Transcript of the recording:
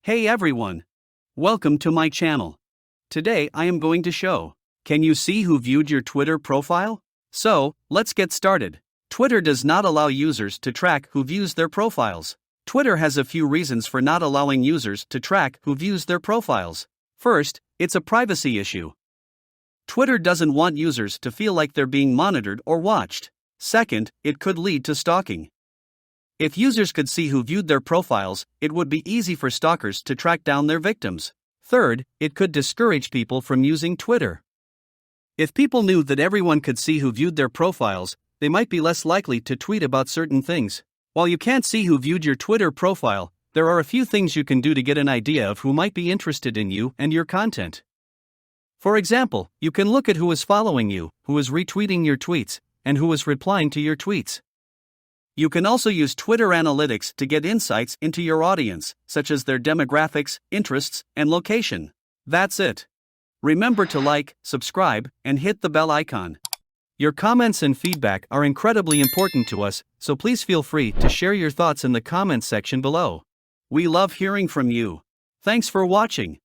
Hey everyone! Welcome to my channel. Today I am going to show. Can you see who viewed your Twitter profile? So, let's get started. Twitter does not allow users to track who views their profiles. Twitter has a few reasons for not allowing users to track who views their profiles. First, it's a privacy issue. Twitter doesn't want users to feel like they're being monitored or watched. Second, it could lead to stalking. If users could see who viewed their profiles, it would be easy for stalkers to track down their victims. Third, it could discourage people from using Twitter. If people knew that everyone could see who viewed their profiles, they might be less likely to tweet about certain things. While you can't see who viewed your Twitter profile, there are a few things you can do to get an idea of who might be interested in you and your content. For example, you can look at who is following you, who is retweeting your tweets, and who is replying to your tweets. You can also use Twitter Analytics to get insights into your audience, such as their demographics, interests, and location. That's it. Remember to like, subscribe, and hit the bell icon. Your comments and feedback are incredibly important to us, so please feel free to share your thoughts in the comments section below. We love hearing from you. Thanks for watching.